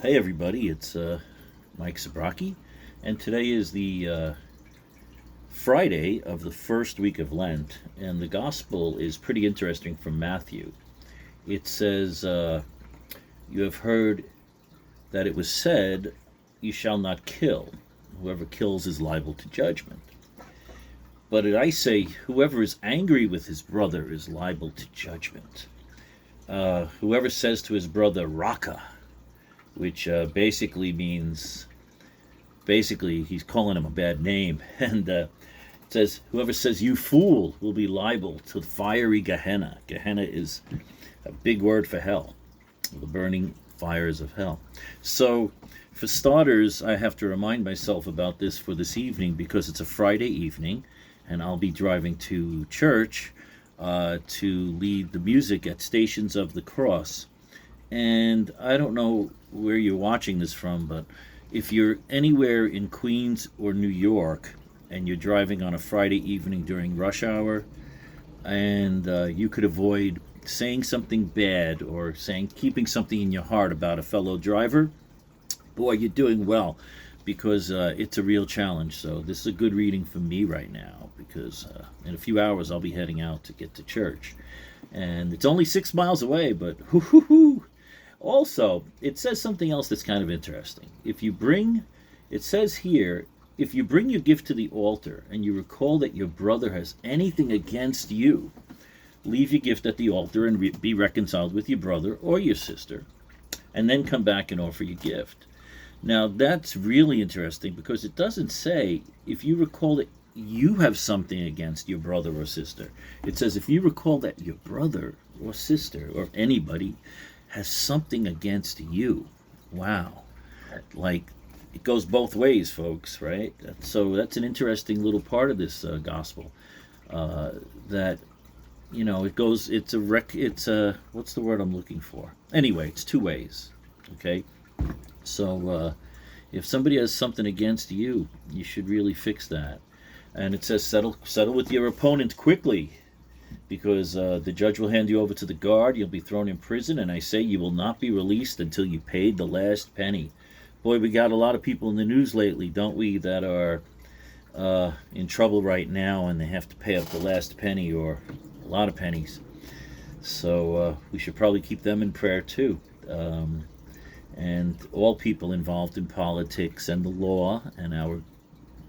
Hey everybody, it's Mike Sabraki, and today is the Friday of the first week of Lent, and the gospel is pretty interesting from Matthew. It says, You have heard that it was said, You shall not kill. Whoever kills is liable to judgment. But I say, whoever is angry with his brother is liable to judgment. Whoever says to his brother, Raqa, which basically means, he's calling him a bad name. And it says, whoever says, you fool, will be liable to the fiery Gehenna. Gehenna is a big word for hell, the burning fires of hell. So, for starters, I have to remind myself about this for this evening because it's a Friday evening, and I'll be driving to church to lead the music at Stations of the Cross. And I don't know where you're watching this from, but if you're anywhere in Queens or New York and you're driving on a Friday evening during rush hour, and you could avoid saying something bad or keeping something in your heart about a fellow driver, boy, you're doing well, because it's a real challenge. So this is a good reading for me right now, because in a few hours I'll be heading out to get to church. And it's only 6 miles away, but hoo. Also, it says something else that's kind of interesting. It says here, if you bring your gift to the altar and you recall that your brother has anything against you, leave your gift at the altar and be reconciled with your brother or your sister, and then come back and offer your gift. Now, that's really interesting because it doesn't say if you recall that you have something against your brother or sister. It says if you recall that your brother or sister or anybody has something against you. Wow. Like, it goes both ways, folks, right? So that's an interesting little part of this gospel. That, what's the word I'm looking for? Anyway, it's two ways, okay? So if somebody has something against you, you should really fix that. And it says settle with your opponent quickly, because the judge will hand you over to the guard. You'll be thrown in prison, and I say you will not be released until you paid the last penny. Boy, we got a lot of people in the news lately, don't we, that are in trouble right now, and they have to pay up the last penny or a lot of pennies. So we should probably keep them in prayer too. And all people involved in politics and the law and our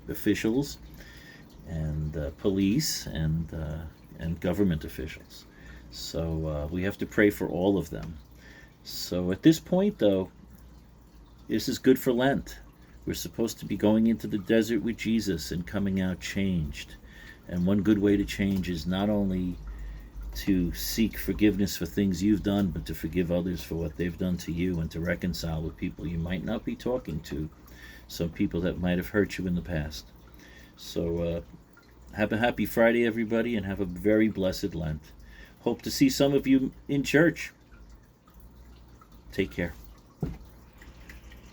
officials and police and government officials. So we have to pray for all of them. So at this point, though, this is good for Lent. We're supposed to be going into the desert with Jesus and coming out changed. And one good way to change is not only to seek forgiveness for things you've done, but to forgive others for what they've done to you, and to reconcile with people you might not be talking to, some people that might have hurt you in the past. So have a happy Friday, everybody, and have a very blessed Lent. Hope to see some of you in church. Take care.